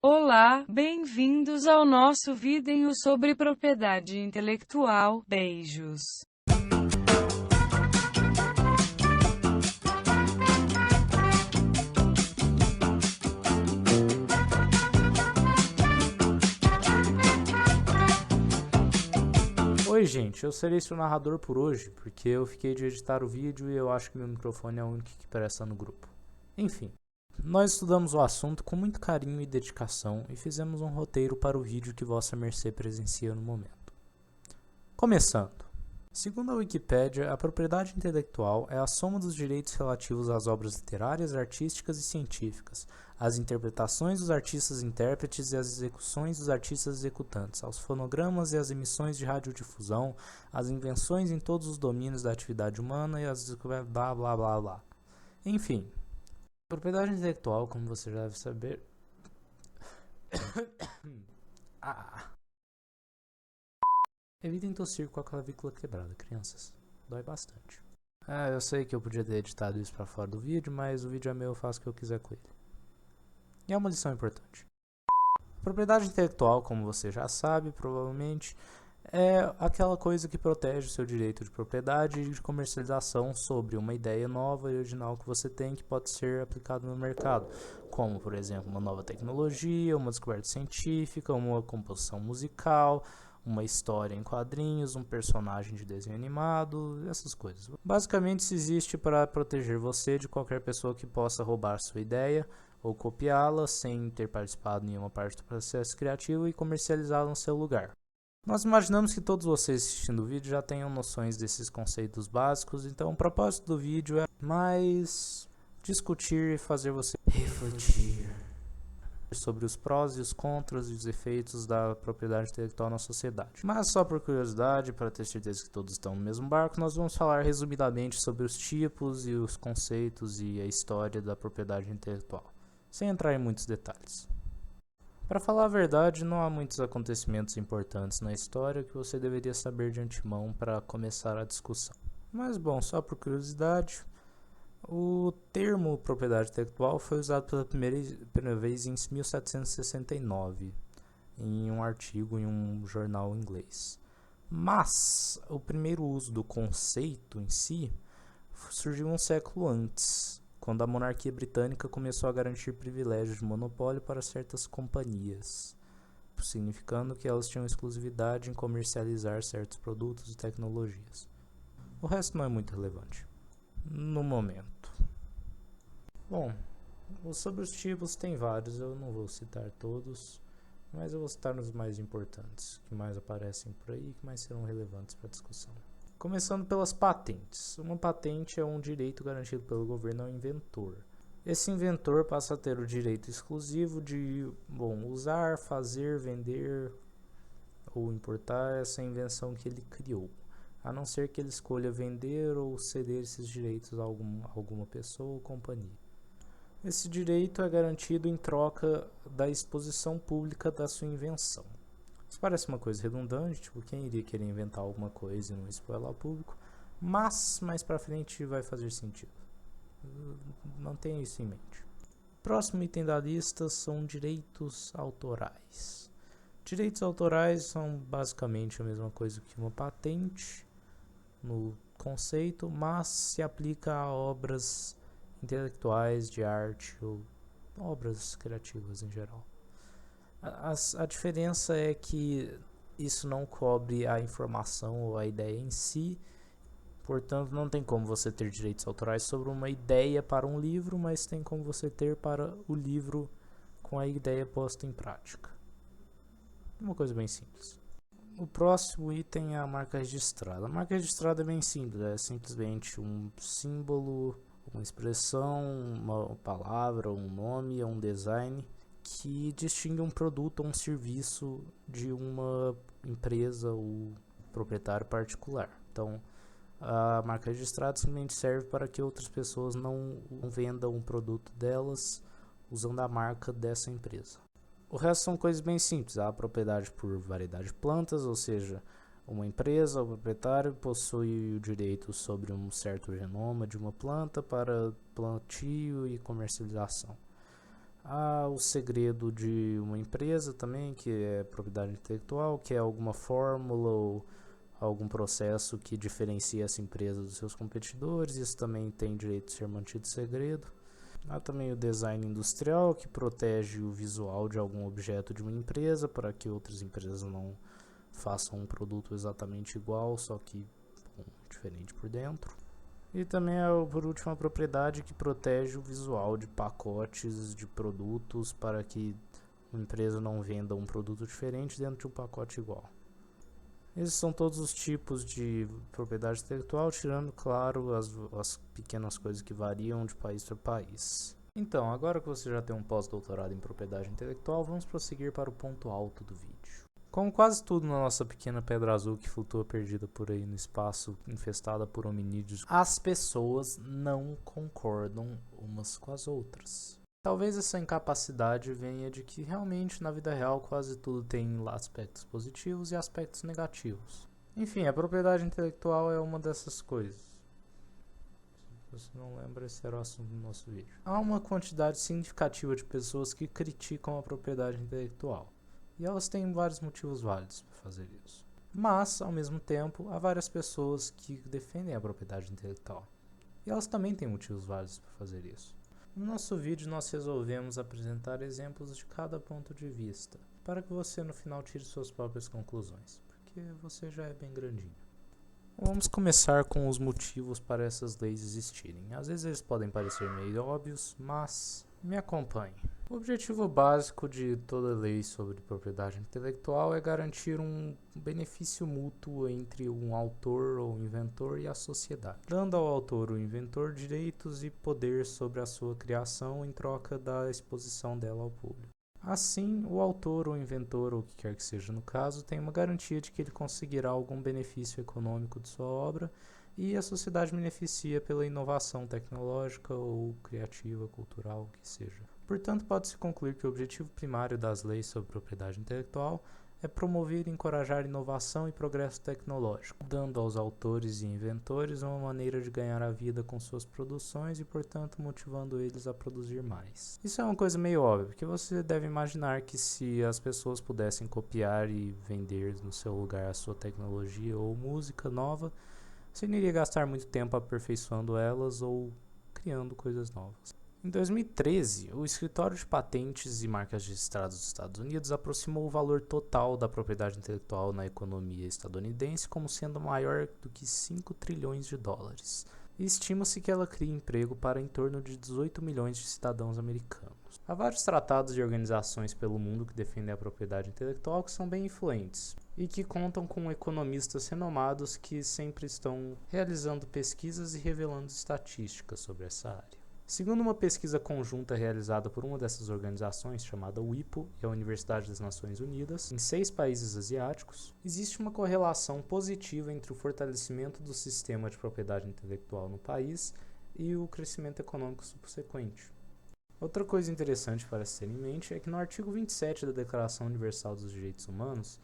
Olá, bem-vindos ao nosso vídeo sobre propriedade intelectual. Beijos. Oi gente, eu serei seu narrador por hoje, porque eu fiquei de editar o vídeo e eu acho que meu microfone é o único que presta no grupo. Enfim, nós estudamos o assunto com muito carinho e dedicação e fizemos um roteiro para o vídeo que vossa mercê presencia no momento. Começando. Segundo a Wikipédia, a propriedade intelectual é a soma dos direitos relativos às obras literárias, artísticas e científicas, às interpretações dos artistas intérpretes e às execuções dos artistas executantes, aos fonogramas e às emissões de radiodifusão, às invenções em todos os domínios da atividade humana e às blá blá blá blá. Enfim, propriedade intelectual, como você já deve saber... Evitem tossir com a clavícula quebrada, crianças. Dói bastante. Eu sei que eu podia ter editado isso pra fora do vídeo, mas o vídeo é meu, eu faço o que eu quiser com ele. E é uma lição importante. Propriedade intelectual, como você já sabe, provavelmente, é aquela coisa que protege o seu direito de propriedade e de comercialização sobre uma ideia nova e original que você tem que pode ser aplicada no mercado, como, por exemplo, uma nova tecnologia, uma descoberta científica, uma composição musical, uma história em quadrinhos, um personagem de desenho animado, essas coisas. Basicamente, isso existe para proteger você de qualquer pessoa que possa roubar sua ideia ou copiá-la sem ter participado em nenhuma parte do processo criativo e comercializá-la no seu lugar. Nós imaginamos que todos vocês assistindo o vídeo já tenham noções desses conceitos básicos, então o propósito do vídeo é mais discutir e fazer você refletir sobre os prós e os contras e os efeitos da propriedade intelectual na sociedade. Mas só por curiosidade, para ter certeza que todos estão no mesmo barco, nós vamos falar resumidamente sobre os tipos e os conceitos e a história da propriedade intelectual, sem entrar em muitos detalhes. Para falar a verdade, não há muitos acontecimentos importantes na história que você deveria saber de antemão para começar a discussão. Mas bom, só por curiosidade, o termo propriedade intelectual foi usado pela primeira vez em 1769, em um artigo em um jornal inglês. Mas o primeiro uso do conceito em si surgiu um século antes, quando a monarquia britânica começou a garantir privilégios de monopólio para certas companhias, significando que elas tinham exclusividade em comercializar certos produtos e tecnologias. O resto não é muito relevante no momento. Bom, sobre os tipos tem vários, eu não vou citar todos, mas eu vou citar os mais importantes, que mais aparecem por aí e que mais serão relevantes para a discussão. Começando pelas patentes. Uma patente é um direito garantido pelo governo ao inventor. Esse inventor passa a ter o direito exclusivo de usar, fazer, vender ou importar essa invenção que ele criou, a não ser que ele escolha vender ou ceder esses direitos a alguma pessoa ou companhia. Esse direito é garantido em troca da exposição pública da sua invenção. Isso parece uma coisa redundante, tipo, quem iria querer inventar alguma coisa e não expor ela ao público, mas mais pra frente vai fazer sentido. Mantenha isso em mente. Próximo item da lista são direitos autorais. Direitos autorais são basicamente a mesma coisa que uma patente no conceito, mas se aplica a obras intelectuais de arte ou obras criativas em geral. A diferença é que isso não cobre a informação ou a ideia em si, portanto não tem como você ter direitos autorais sobre uma ideia para um livro, mas tem como você ter para o livro com a ideia posta em prática. Uma coisa bem simples. O próximo item é a marca registrada. A marca registrada é bem simples, é simplesmente um símbolo, uma expressão, uma palavra, um nome, um design que distingue um produto ou um serviço de uma empresa ou proprietário particular. Então, a marca registrada simplesmente serve para que outras pessoas não vendam um produto delas usando a marca dessa empresa. O resto são coisas bem simples. Há a propriedade por variedade de plantas, ou seja, uma empresa ou proprietário possui o direito sobre um certo genoma de uma planta para plantio e comercialização. Há o segredo de uma empresa também, que é propriedade intelectual, que é alguma fórmula ou algum processo que diferencia essa empresa dos seus competidores. Isso também tem direito de ser mantido segredo. Há também o design industrial, que protege o visual de algum objeto de uma empresa para que outras empresas não façam um produto exatamente igual, só que diferente por dentro. E também, por último, a propriedade que protege o visual de pacotes de produtos para que a empresa não venda um produto diferente dentro de um pacote igual. Esses são todos os tipos de propriedade intelectual, tirando, claro, as pequenas coisas que variam de país para país. Então, agora que você já tem um pós-doutorado em propriedade intelectual, vamos prosseguir para o ponto alto do vídeo. Como quase tudo na nossa pequena pedra azul que flutua perdida por aí no espaço, infestada por hominídeos, as pessoas não concordam umas com as outras. Talvez essa incapacidade venha de que realmente na vida real quase tudo tem aspectos positivos e aspectos negativos. Enfim, a propriedade intelectual é uma dessas coisas. Se você não lembra, esse era o assunto do nosso vídeo. Há uma quantidade significativa de pessoas que criticam a propriedade intelectual. E elas têm vários motivos válidos para fazer isso. Mas, ao mesmo tempo, há várias pessoas que defendem a propriedade intelectual. E elas também têm motivos válidos para fazer isso. No nosso vídeo, nós resolvemos apresentar exemplos de cada ponto de vista, para que você no final tire suas próprias conclusões, porque você já é bem grandinho. Vamos começar com os motivos para essas leis existirem. Às vezes eles podem parecer meio óbvios, mas me acompanhe. O objetivo básico de toda lei sobre propriedade intelectual é garantir um benefício mútuo entre um autor ou inventor e a sociedade, dando ao autor ou inventor direitos e poder sobre a sua criação em troca da exposição dela ao público. Assim, o autor ou inventor, ou o que quer que seja no caso, tem uma garantia de que ele conseguirá algum benefício econômico de sua obra e a sociedade beneficia pela inovação tecnológica ou criativa, cultural, o que seja. Portanto, pode-se concluir que o objetivo primário das leis sobre propriedade intelectual é promover e encorajar inovação e progresso tecnológico, dando aos autores e inventores uma maneira de ganhar a vida com suas produções e, portanto, motivando eles a produzir mais. Isso é uma coisa meio óbvia, porque você deve imaginar que se as pessoas pudessem copiar e vender no seu lugar a sua tecnologia ou música nova, você não iria gastar muito tempo aperfeiçoando elas ou criando coisas novas. Em 2013, o Escritório de Patentes e Marcas Registradas dos Estados Unidos aproximou o valor total da propriedade intelectual na economia estadunidense como sendo maior do que 5 trilhões de dólares. E estima-se que ela cria emprego para em torno de 18 milhões de cidadãos americanos. Há vários tratados e organizações pelo mundo que defendem a propriedade intelectual que são bem influentes e que contam com economistas renomados que sempre estão realizando pesquisas e revelando estatísticas sobre essa área. Segundo uma pesquisa conjunta realizada por uma dessas organizações, chamada WIPO e a Universidade das Nações Unidas, em 6 países asiáticos, existe uma correlação positiva entre o fortalecimento do sistema de propriedade intelectual no país e o crescimento econômico subsequente. Outra coisa interessante para se ter em mente é que no artigo 27 da Declaração Universal dos Direitos Humanos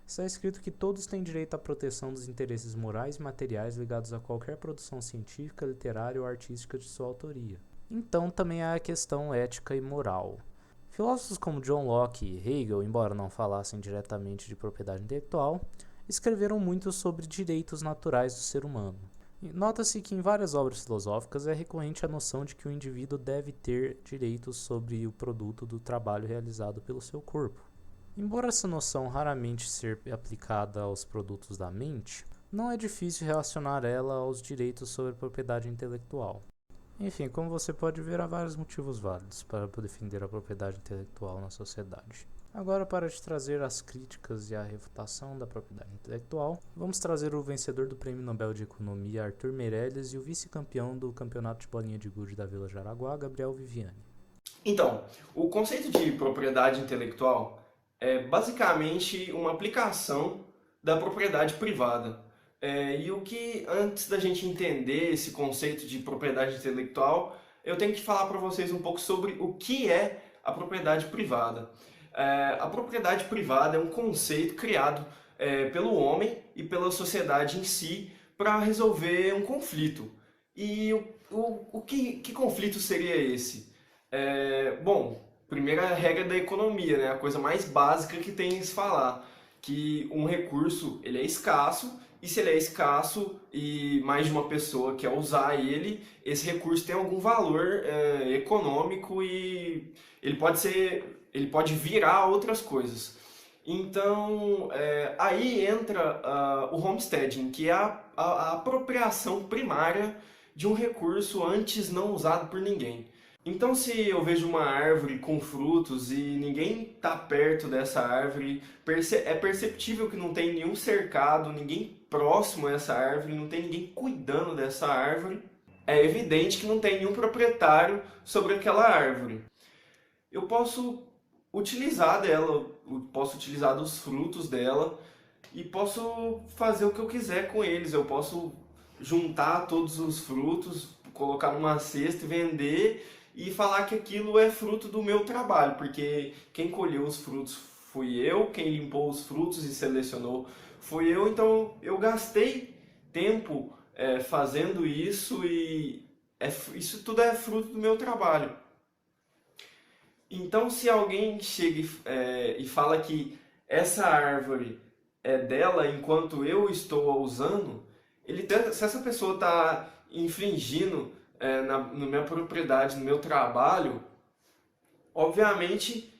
está escrito que todos têm direito à proteção dos interesses morais e materiais ligados a qualquer produção científica, literária ou artística de sua autoria. Então também há a questão ética e moral. Filósofos como John Locke e Hegel, embora não falassem diretamente de propriedade intelectual, escreveram muito sobre direitos naturais do ser humano. Nota-se que em várias obras filosóficas é recorrente a noção de que o indivíduo deve ter direitos sobre o produto do trabalho realizado pelo seu corpo. Embora essa noção raramente seja aplicada aos produtos da mente, não é difícil relacionar ela aos direitos sobre a propriedade intelectual. Enfim, como você pode ver, há vários motivos válidos para defender a propriedade intelectual na sociedade. Agora, para te trazer as críticas e a refutação da propriedade intelectual, vamos trazer o vencedor do Prêmio Nobel de Economia, Arthur Meirelles, e o vice-campeão do Campeonato de Bolinha de Gude da Vila Jaraguá, Gabriel Viviani. Então, o conceito de propriedade intelectual é basicamente uma aplicação da propriedade privada. E o que, antes da gente entender esse conceito de propriedade intelectual, eu tenho que falar para vocês um pouco sobre o que é a propriedade privada. A propriedade privada é um conceito criado pelo homem e pela sociedade em si para resolver um conflito. E que conflito seria esse? Bom, Primeira regra da economia, né? A coisa mais básica que tem em se falar, que um recurso ele é escasso e se ele é escasso e mais de uma pessoa quer usar ele, esse recurso tem algum valor econômico e ele pode virar outras coisas. Então, aí entra o homesteading, que é a apropriação primária de um recurso antes não usado por ninguém. Então, se eu vejo uma árvore com frutos e ninguém está perto dessa árvore, é perceptível que não tem nenhum cercado, ninguém próximo a essa árvore, não tem ninguém cuidando dessa árvore, é evidente que não tem nenhum proprietário sobre aquela árvore. Eu posso utilizar dela, eu posso utilizar dos frutos dela e posso fazer o que eu quiser com eles. Eu posso juntar todos os frutos, colocar numa cesta e vender e falar que aquilo é fruto do meu trabalho, porque quem colheu os frutos fui eu, quem limpou os frutos e selecionou fui eu, então eu gastei tempo fazendo isso e isso tudo é fruto do meu trabalho. Então, se alguém chega e fala que essa árvore é dela enquanto eu estou a usando, se essa pessoa está infringindo na minha propriedade, no meu trabalho, obviamente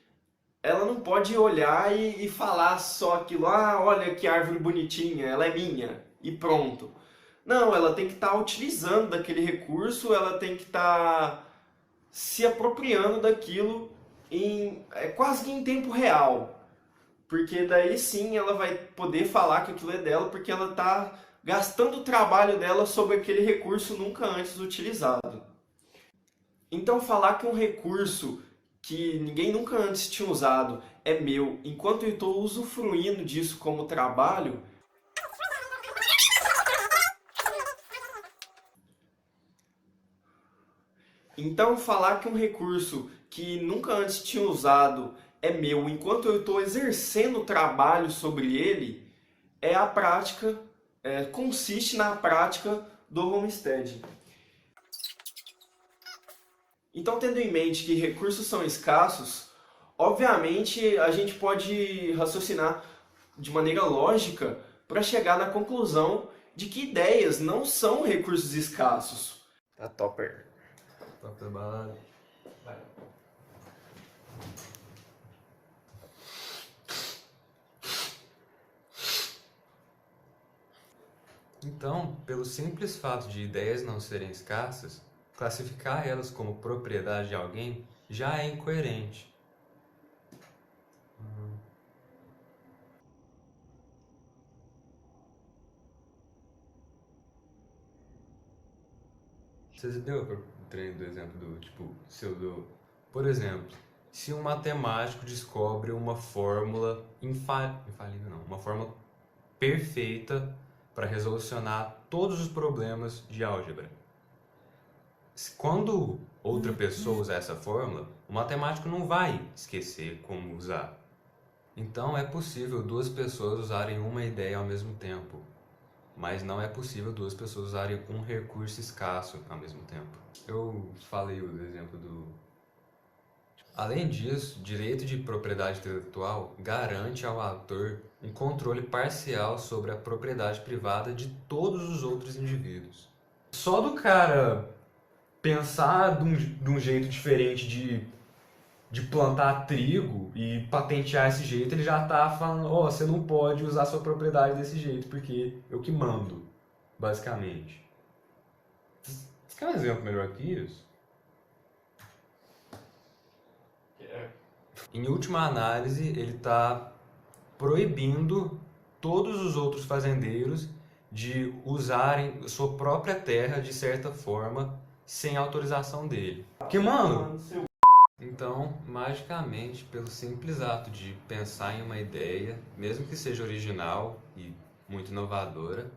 ela não pode olhar e falar só aquilo, ah, olha que árvore bonitinha, ela é minha, e pronto. Não, ela tem que estar utilizando daquele recurso, ela tem que estar se apropriando daquilo quase que em tempo real. Porque daí sim ela vai poder falar que aquilo é dela, porque ela está gastando o trabalho dela sobre aquele recurso nunca antes utilizado. Então falar que um recurso que ninguém nunca antes tinha usado é meu, enquanto eu estou usufruindo disso como trabalho, então falar que um recurso que nunca antes tinha usado é meu, enquanto eu estou exercendo trabalho sobre ele, é a prática, consiste na prática do homesteading. Então, tendo em mente que recursos são escassos, obviamente a gente pode raciocinar de maneira lógica para chegar na conclusão de que ideias não são recursos escassos. Tá topper. Top da balada. Vai. Então, pelo simples fato de ideias não serem escassas, classificar elas como propriedade de alguém já é incoerente. Você deu o treino do exemplo do tipo, por exemplo, se um matemático descobre uma fórmula infalível não, uma fórmula perfeita para resolucionar todos os problemas de álgebra. Quando outra pessoa usar essa fórmula, o matemático não vai esquecer como usar. Então é possível duas pessoas usarem uma ideia ao mesmo tempo, mas não é possível duas pessoas usarem um recurso escasso ao mesmo tempo. Eu falei o exemplo do... Além disso, direito de propriedade intelectual garante ao autor um controle parcial sobre a propriedade privada de todos os outros indivíduos. Só do cara pensar de um jeito diferente de plantar trigo e patentear esse jeito, ele já tá falando, ó, você não pode usar sua propriedade desse jeito, porque eu que mando, basicamente. Você quer um exemplo melhor que isso? Em última análise, ele está proibindo todos os outros fazendeiros de usarem sua própria terra de certa forma sem autorização dele. Porque, mano... Então, magicamente, pelo simples ato de pensar em uma ideia, mesmo que seja original e muito inovadora,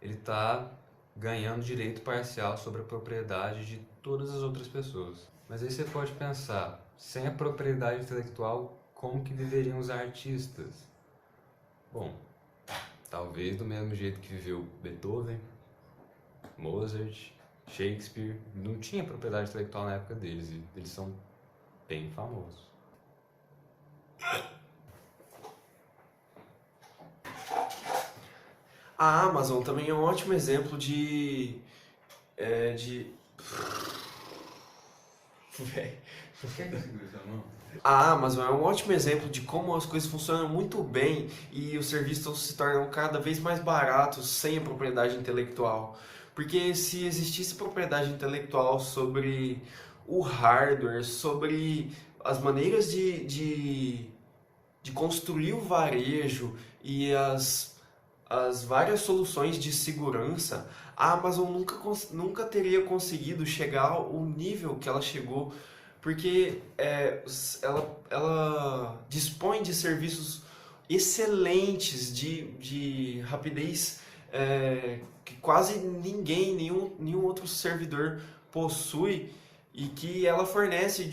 ele está ganhando direito parcial sobre a propriedade de todas as outras pessoas. Mas aí você pode pensar, sem a propriedade intelectual, como que viveriam os artistas? Bom, talvez do mesmo jeito que viveu Beethoven, Mozart, Shakespeare, não tinha propriedade intelectual na época deles, eles são bem famoso. A Amazon também é um ótimo exemplo de... Véi. A Amazon é um ótimo exemplo de como as coisas funcionam muito bem e os serviços se tornam cada vez mais baratos sem a propriedade intelectual. Porque se existisse propriedade intelectual sobre o hardware, sobre as maneiras de construir o varejo e as várias soluções de segurança, a Amazon nunca teria conseguido chegar ao nível que ela chegou, porque ela dispõe de serviços excelentes, de rapidez, que quase nenhum outro servidor possui, e que ela fornece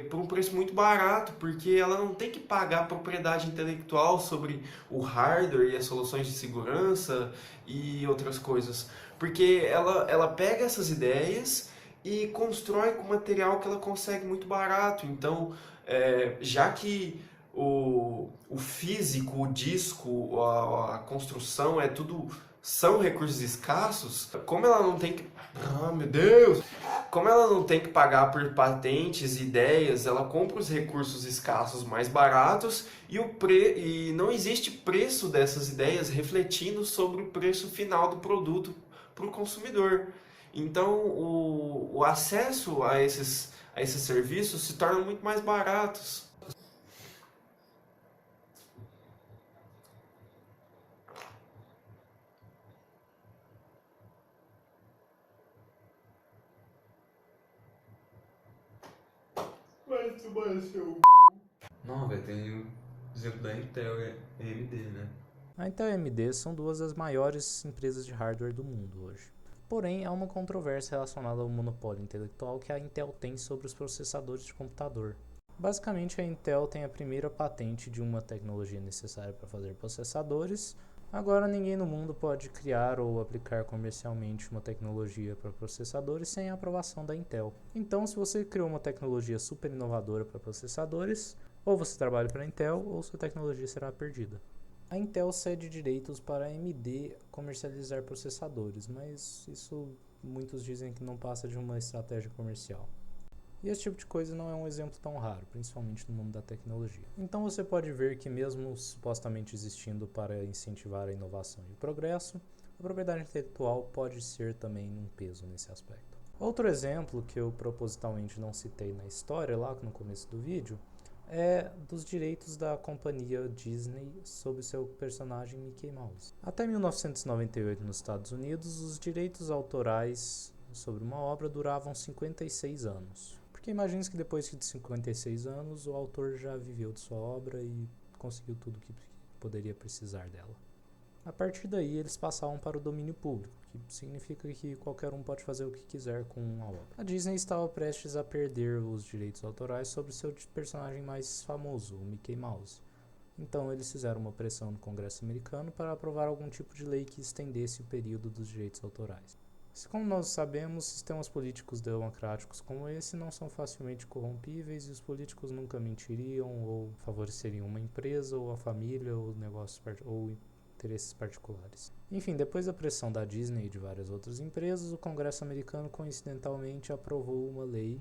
por um preço muito barato, porque ela não tem que pagar propriedade intelectual sobre o hardware e as soluções de segurança e outras coisas. Porque ela pega essas ideias e constrói com material que ela consegue muito barato. Então, já que o físico, o disco, a construção são recursos escassos, como ela não tem que... Ah, meu Deus! Como ela não tem que pagar por patentes e ideias, ela compra os recursos escassos mais baratos e não existe preço dessas ideias refletindo sobre o preço final do produto para o consumidor. Então, o acesso a esses serviços se torna muito mais baratos. Não, velho, tem o exemplo da Intel e AMD, né? A Intel e a AMD são duas das maiores empresas de hardware do mundo hoje. Porém, há uma controvérsia relacionada ao monopólio intelectual que a Intel tem sobre os processadores de computador. Basicamente, a Intel tem a primeira patente de uma tecnologia necessária para fazer processadores. Agora, ninguém no mundo pode criar ou aplicar comercialmente uma tecnologia para processadores sem a aprovação da Intel. Então, se você criou uma tecnologia super inovadora para processadores, ou você trabalha para a Intel ou sua tecnologia será perdida. A Intel cede direitos para a AMD comercializar processadores, mas isso muitos dizem que não passa de uma estratégia comercial. E esse tipo de coisa não é um exemplo tão raro, principalmente no mundo da tecnologia. Então você pode ver que mesmo supostamente existindo para incentivar a inovação e o progresso, a propriedade intelectual pode ser também um peso nesse aspecto. Outro exemplo que eu propositalmente não citei na história, lá no começo do vídeo, é dos direitos da companhia Disney sobre seu personagem Mickey Mouse. Até 1998 nos Estados Unidos, os direitos autorais sobre uma obra duravam 56 anos. Porque imagine que depois de 56 anos, o autor já viveu de sua obra e conseguiu tudo que poderia precisar dela. A partir daí, eles passavam para o domínio público, que significa que qualquer um pode fazer o que quiser com uma obra. A Disney estava prestes a perder os direitos autorais sobre seu personagem mais famoso, o Mickey Mouse. Então, eles fizeram uma pressão no Congresso americano para aprovar algum tipo de lei que estendesse o período dos direitos autorais. Como nós sabemos, sistemas políticos democráticos como esse não são facilmente corrompíveis e os políticos nunca mentiriam ou favoreceriam uma empresa ou a família ou negócios ou interesses particulares. Enfim, depois da pressão da Disney e de várias outras empresas, o Congresso americano coincidentalmente aprovou uma lei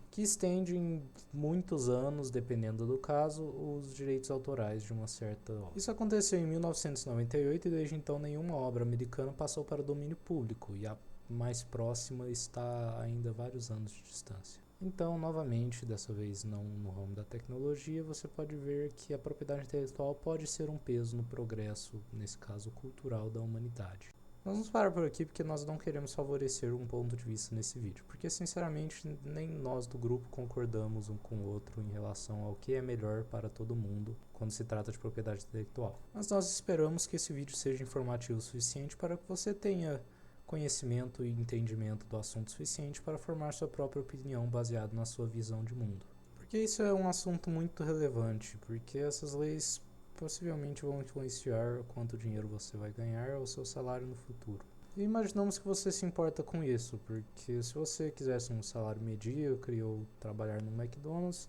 que estende em muitos anos, dependendo do caso, os direitos autorais de uma certa obra. Isso aconteceu em 1998 e desde então nenhuma obra americana passou para o domínio público e a mais próxima está ainda a vários anos de distância. Então, novamente, dessa vez não no ramo da tecnologia, você pode ver que a propriedade intelectual pode ser um peso no progresso, nesse caso cultural, da humanidade. Nós vamos parar por aqui porque nós não queremos favorecer um ponto de vista nesse vídeo, porque sinceramente nem nós do grupo concordamos um com o outro em relação ao que é melhor para todo mundo quando se trata de propriedade intelectual. Mas nós esperamos que esse vídeo seja informativo o suficiente para que você tenha conhecimento e entendimento do assunto suficiente para formar sua própria opinião baseado na sua visão de mundo. Porque isso é um assunto muito relevante, porque essas leis possivelmente vão influenciar quanto dinheiro você vai ganhar ou seu salário no futuro. E imaginamos que você se importa com isso, porque se você quisesse um salário medíocre ou trabalhar no McDonald's,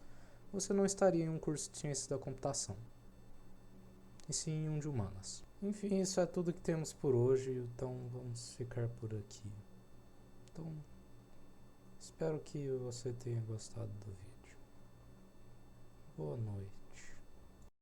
você não estaria em um curso de ciências da computação, e sim em um de humanas. Enfim, isso é tudo que temos por hoje, então vamos ficar por aqui. Então, espero que você tenha gostado do vídeo. Boa noite.